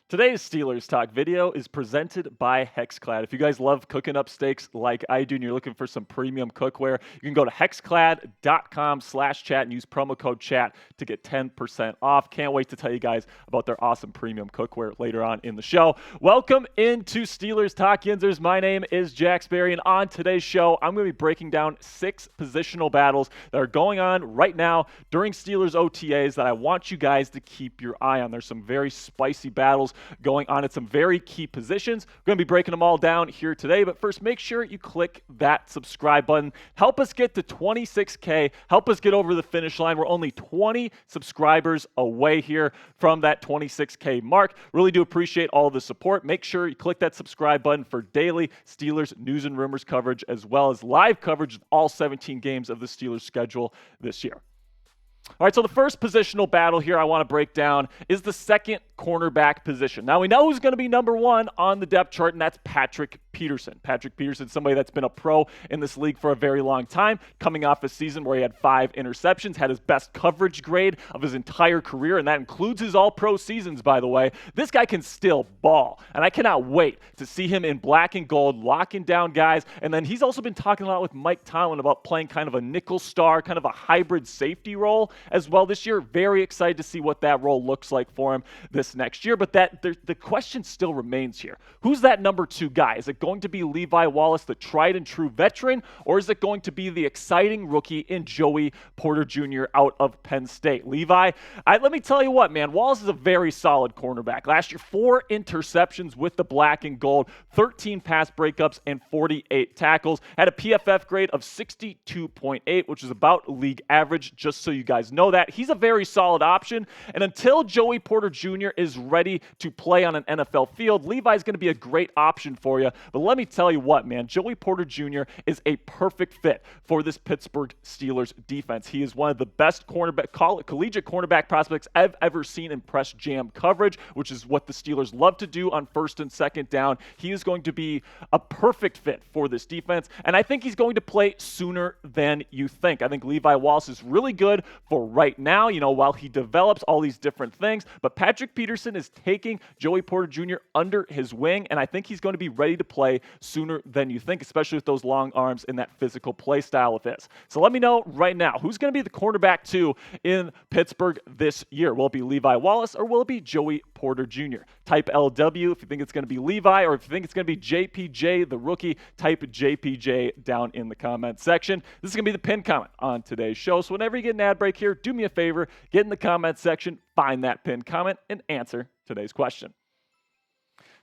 Today's Steelers Talk video is presented by Hexclad. If you guys love cooking up steaks like I do and you're looking for some premium cookware, you can go to hexclad.com/chat and use promo code chat to get 10% off. Can't wait to tell you guys about their awesome premium cookware later on in the show. Welcome into Steelers Talk, Yinzers. My name is Jack Sperry, and on today's show, I'm going to be breaking down 6 positional battles that are going on right now during Steelers OTAs that I want you guys to keep your eye on. There's some very spicy battles going on at some very key positions. We're going to be breaking them all down here today, but first, make sure you click that subscribe button. Help us get to 26K. Help us get over the finish line. We're only 20 subscribers away here from that 26K mark. Really do appreciate all the support. Make sure you click that subscribe button for daily Steelers news and rumors coverage, as well as live coverage of all 17 games of the Steelers schedule this year. All right, so the first positional battle here I want to break down is the second cornerback position. Now, we know who's going to be number one on the depth chart, and that's Patrick Peterson. Patrick Peterson, somebody that's been a pro in this league for a very long time, coming off a season where he had 5 interceptions, had his best coverage grade of his entire career, and that includes his all-pro seasons, by the way. This guy can still ball, and I cannot wait to see him in black and gold, locking down guys. And then he's also been talking a lot with Mike Tomlin about playing kind of a nickel star, kind of a hybrid safety role as well this year. Very excited to see what that role looks like for him this next year. But the question still remains here. Who's that number 2 guy? Is it going to be Levi Wallace, the tried and true veteran, or is it going to be the exciting rookie in Joey Porter Jr. out of Penn State? Levi, let me tell you what, man, Wallace is a very solid cornerback. Last year, 4 interceptions with the black and gold, 13 pass breakups, and 48 tackles. Had a PFF grade of 62.8, which is about league average, just so you guys know that. He's a very solid option, and until Joey Porter Jr. is ready to play on an NFL field, Levi's going to be a great option for you. But let me tell you what, man, Joey Porter Jr. is a perfect fit for this Pittsburgh Steelers defense. He is one of the best collegiate cornerback prospects I've ever seen in press jam coverage, which is what the Steelers love to do on first and second down. He is going to be a perfect fit for this defense, and I think he's going to play sooner than you think. I think Levi Wallace is really good for right now, while he develops all these different things. But Patrick Peterson is taking Joey Porter Jr. under his wing, and I think he's going to be ready to play sooner than you think, especially with those long arms and that physical play style of his. So let me know right now, who's going to be the cornerback 2 in Pittsburgh this year? Will it be Levi Wallace or will it be Joey Porter Jr.? Type LW if you think it's going to be Levi, or if you think it's going to be JPJ, the rookie, type JPJ down in the comment section. This is going to be the pinned comment on today's show. So whenever you get an ad break here, do me a favor, get in the comment section, find that pinned comment, and answer today's question.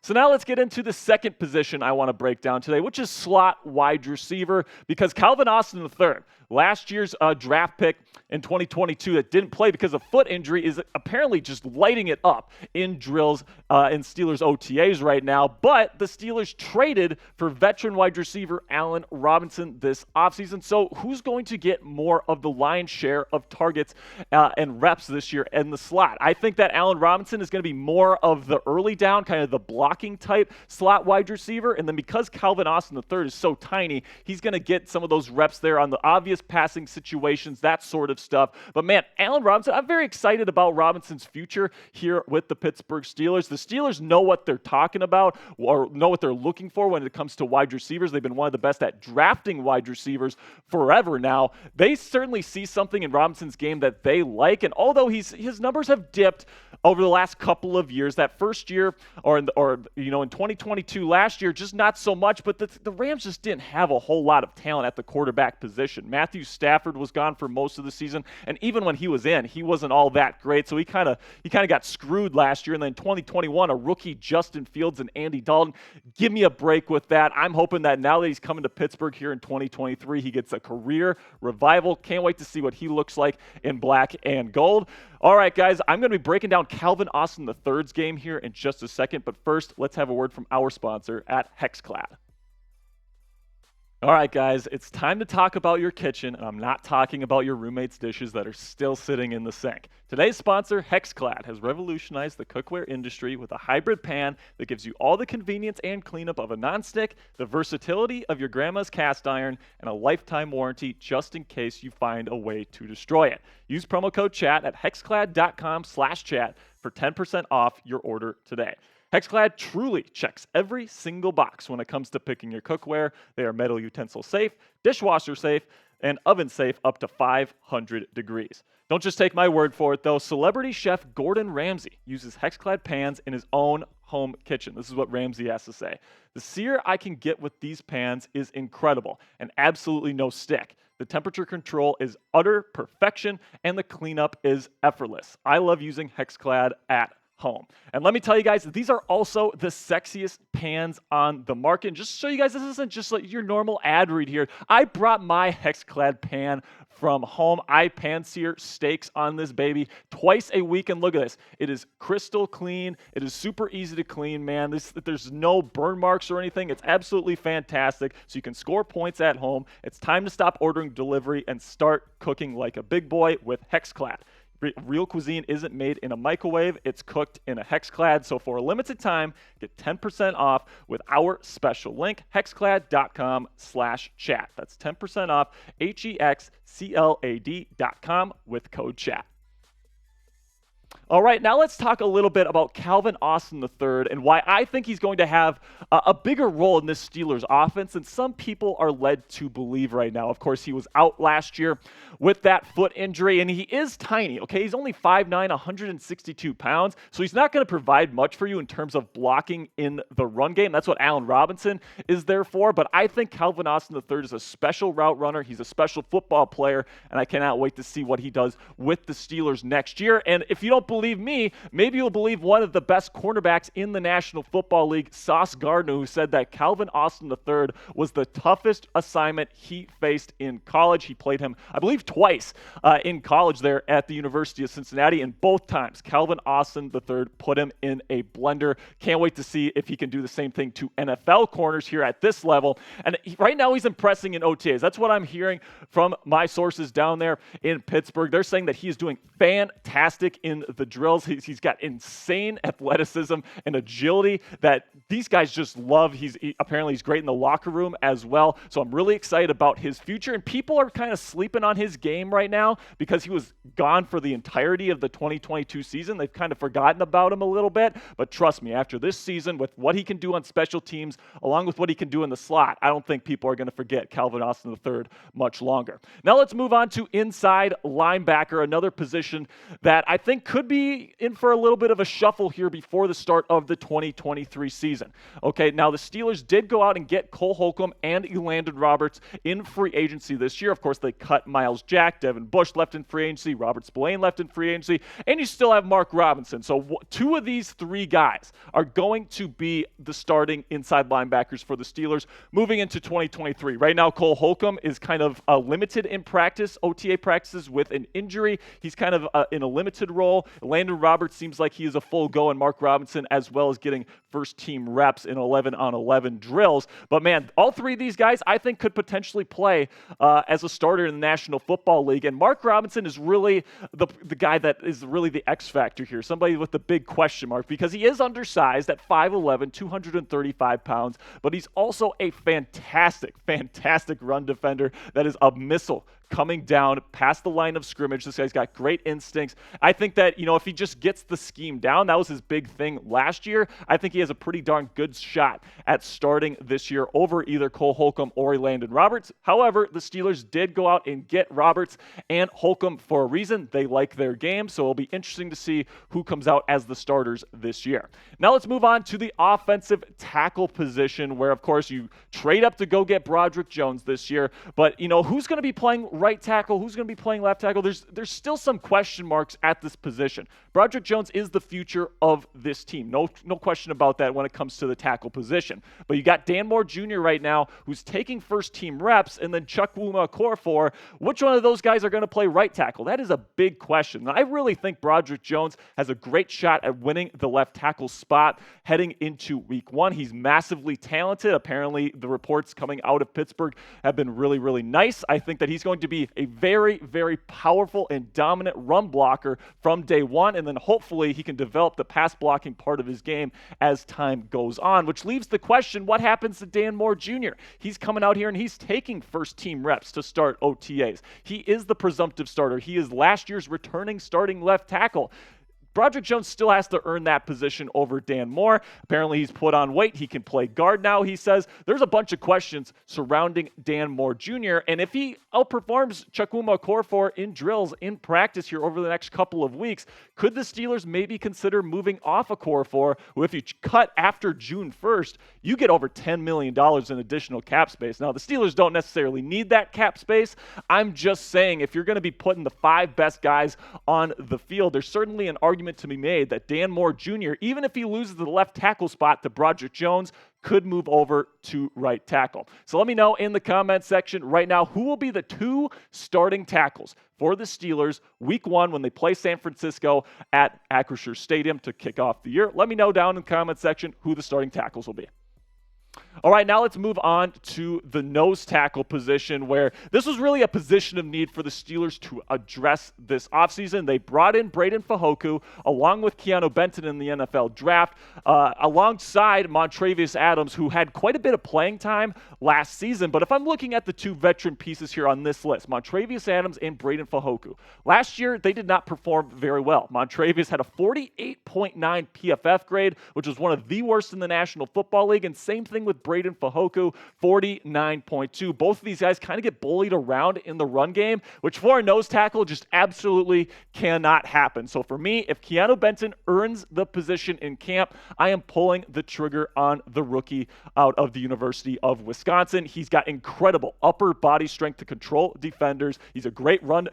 So now let's get into the second position I want to break down today, which is slot wide receiver, because Calvin Austin III, last year's draft pick in 2022 that didn't play because of foot injury, is apparently just lighting it up in drills in Steelers OTAs right now. But the Steelers traded for veteran wide receiver Allen Robinson this offseason. So who's going to get more of the lion's share of targets and reps this year in the slot? I think that Allen Robinson is going to be more of the early down, kind of the blocking type slot wide receiver. And then because Calvin Austin III is so tiny, he's going to get some of those reps there on the obvious passing situations, that sort of stuff. But man, Allen Robinson, I'm very excited about Robinson's future here with the Pittsburgh Steelers. The Steelers know what they're talking about, or know what they're looking for when it comes to wide receivers. They've been one of the best at drafting wide receivers forever now. They certainly see something in Robinson's game that they like, and although his numbers have dipped over the last couple of years, that first year in 2022 last year, just not so much, but the Rams just didn't have a whole lot of talent at the quarterback position. Matthew Stafford was gone for most of the season, and even when he was in, he wasn't all that great, so he kind of got screwed last year. And then 2021, a rookie Justin Fields and Andy Dalton. Give me a break with that. I'm hoping that now that he's coming to Pittsburgh here in 2023, he gets a career revival. Can't wait to see what he looks like in black and gold. All right, guys, I'm going to be breaking down Calvin Austin III's game here in just a second, but first, let's have a word from our sponsor at Hexclad. All right, guys, it's time to talk about your kitchen, and I'm not talking about your roommate's dishes that are still sitting in the sink. Today's sponsor, Hexclad, has revolutionized the cookware industry with a hybrid pan that gives you all the convenience and cleanup of a nonstick, the versatility of your grandma's cast iron, and a lifetime warranty just in case you find a way to destroy it. Use promo code CHAT at hexclad.com/chat for 10% off your order today. Hexclad truly checks every single box when it comes to picking your cookware. They are metal utensil safe, dishwasher safe, and oven safe up to 500 degrees. Don't just take my word for it, though. Celebrity chef Gordon Ramsay uses Hexclad pans in his own home kitchen. This is what Ramsay has to say. The sear I can get with these pans is incredible and absolutely no stick. The temperature control is utter perfection and the cleanup is effortless. I love using Hexclad at home. And let me tell you guys, these are also the sexiest pans on the market. And just to show you guys, this isn't just like your normal ad read here. I brought my Hexclad pan from home. I pan sear steaks on this baby twice a week, and look at this. It is crystal clean. It is super easy to clean, man. There's no burn marks or anything. It's absolutely fantastic, so you can score points at home. It's time to stop ordering delivery and start cooking like a big boy with Hexclad. Real cuisine isn't made in a microwave. It's cooked in a Hexclad. So for a limited time, get 10% off with our special link, hexclad.com/chat. That's 10% off, HEXCLAD.com with code chat. All right, now let's talk a little bit about Calvin Austin III and why I think he's going to have a bigger role in this Steelers offense than some people are led to believe right now. Of course, he was out last year with that foot injury, and he is tiny, okay? He's only 5'9", 162 pounds, so he's not going to provide much for you in terms of blocking in the run game. That's what Allen Robinson is there for, but I think Calvin Austin III is a special route runner. He's a special football player, and I cannot wait to see what he does with the Steelers next year. And if you don't believe me, maybe you'll believe one of the best cornerbacks in the National Football League, Sauce Gardner, who said that Calvin Austin III was the toughest assignment he faced in college. He played him, I believe, twice in college there at the University of Cincinnati, and both times Calvin Austin III put him in a blender. Can't wait to see if he can do the same thing to NFL corners here at this level. And right now he's impressing in OTAs. That's what I'm hearing from my sources down there in Pittsburgh. They're saying that he is doing fantastic in the drills. He's got insane athleticism and agility that these guys just love. Apparently he's great in the locker room as well. So I'm really excited about his future. And people are kind of sleeping on his game right now because he was gone for the entirety of the 2022 season. They've kind of forgotten about him a little bit. But trust me, after this season, with what he can do on special teams, along with what he can do in the slot, I don't think people are going to forget Calvin Austin III much longer. Now let's move on to inside linebacker, another position that I think could be in for a little bit of a shuffle here before the start of the 2023 season. Okay, now the Steelers did go out and get Cole Holcomb and Elandon Roberts in free agency this year. Of course, they cut Miles Jack, Devin Bush left in free agency, Robert Spillane left in free agency, and you still have Mark Robinson. So two of these three guys are going to be the starting inside linebackers for the Steelers moving into 2023. Right now, Cole Holcomb is kind of limited in practice, OTA practices with an injury. He's kind of in a limited role. Elandon Roberts seems like he is a full go, and Mark Robinson as well as getting first team reps in 11-on-11 drills. But man, all three of these guys I think could potentially play as a starter in the National Football League. And Mark Robinson is really the guy that is really the X factor here, somebody with the big question mark, because he is undersized at 5'11", 235 pounds, but he's also a fantastic run defender that is a missile coming down past the line of scrimmage. This guy's got great instincts. I think that, if he just gets the scheme down, that was his big thing last year. I think he has a pretty darn good shot at starting this year over either Cole Holcomb or Elandon Roberts. However, the Steelers did go out and get Roberts and Holcomb for a reason. They like their game, so it'll be interesting to see who comes out as the starters this year. Now let's move on to the offensive tackle position, where, of course, you trade up to go get Broderick Jones this year. But, who's going to be playing right tackle? Who's going to be playing left tackle? There's still some question marks at this position. Broderick Jones is the future of this team. No question about that when it comes to the tackle position. But you got Dan Moore Jr. right now who's taking first team reps, and then Chuck Okorafor. Which one of those guys are going to play right tackle? That is a big question. I really think Broderick Jones has a great shot at winning the left tackle spot heading into week one. He's massively talented. Apparently, the reports coming out of Pittsburgh have been really, really nice. I think that he's going to be a very, very powerful and dominant run blocker from day one, and then hopefully he can develop the pass blocking part of his game as time goes on, which leaves the question, what happens to Dan Moore Jr.? He's coming out here and he's taking first team reps to start OTAs. He is the presumptive starter. He is last year's returning starting left tackle. Broderick Jones still has to earn that position over Dan Moore. Apparently, he's put on weight. He can play guard now, he says. There's a bunch of questions surrounding Dan Moore Jr., and if he outperforms Chukwuma Okorafor in drills in practice here over the next couple of weeks, could the Steelers maybe consider moving off Okorafor, who if you cut after June 1st, you get over $10 million in additional cap space. Now, the Steelers don't necessarily need that cap space. I'm just saying if you're going to be putting the 5 best guys on the field, there's certainly an argument to be made that Dan Moore Jr., even if he loses the left tackle spot to Broderick Jones, could move over to right tackle. So let me know in the comment section right now who will be the 2 starting tackles for the Steelers week 1 when they play San Francisco at Acrisure Stadium to kick off the year. Let me know down in the comment section who the starting tackles will be. All right, now let's move on to the nose tackle position, where this was really a position of need for the Steelers to address this offseason. They brought in Breiden Fehoko along with Keanu Benton in the NFL draft, alongside Montravius Adams, who had quite a bit of playing time last season. But if I'm looking at the 2 veteran pieces here on this list, Montravius Adams and Breiden Fehoko, last year they did not perform very well. Montravius had a 48.9 PFF grade, which was one of the worst in the National Football League, and same thing with Breiden Fehoko, 49.2. Both of these guys kind of get bullied around in the run game, which for a nose tackle just absolutely cannot happen. So for me, if Keanu Benton earns the position in camp, I am pulling the trigger on the rookie out of the University of Wisconsin. He's got incredible upper body strength to control defenders. He's a great run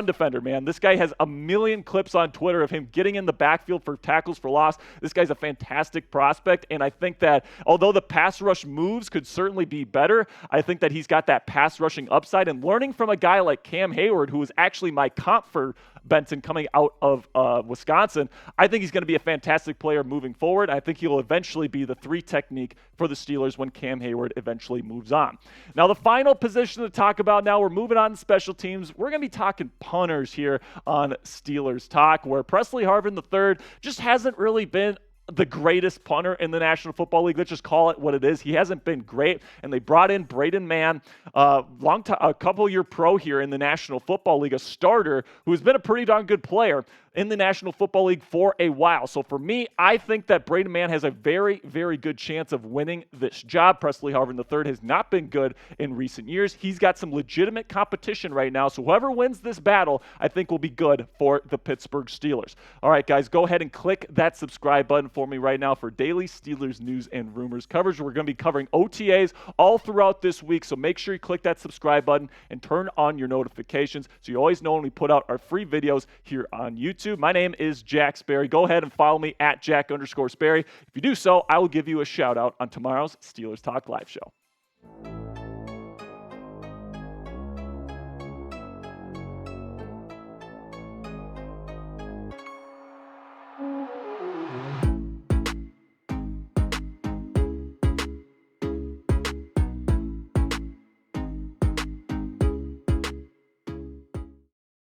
defender, man. This guy has a million clips on Twitter of him getting in the backfield for tackles for loss. This guy's a fantastic prospect, and I think that although the pass rush moves could certainly be better, I think that he's got that pass rushing upside, and learning from a guy like Cam Hayward, who was actually my comp for Benton coming out of Wisconsin, I think he's going to be a fantastic player moving forward. I think he'll eventually be the 3 technique for the Steelers when Cam Hayward eventually moves on. Now, the final position to talk about now, we're moving on to special teams. We're going to be talking punters here on Steelers Talk, where Presley Harvin III just hasn't really been the greatest punter in the National Football League. Let's just call it what it is. He hasn't been great, and they brought in Braden Mann, a couple-year pro here in the National Football League, a starter who's been a pretty darn good player in the National Football League for a while. So for me, I think that Braden Mann has a very, very good chance of winning this job. Presley Harvin III has not been good in recent years. He's got some legitimate competition right now, so whoever wins this battle, I think will be good for the Pittsburgh Steelers. All right, guys, go ahead and click that subscribe button for me right now for daily Steelers news and rumors coverage. We're going to be covering OTAs all throughout this week, so make sure you click that subscribe button and turn on your notifications so you always know when we put out our free videos here on YouTube. My name is Jack Sperry. Go ahead and follow me at Jack_Sperry. If you do so, I will give you a shout out on tomorrow's Steelers Talk Live show.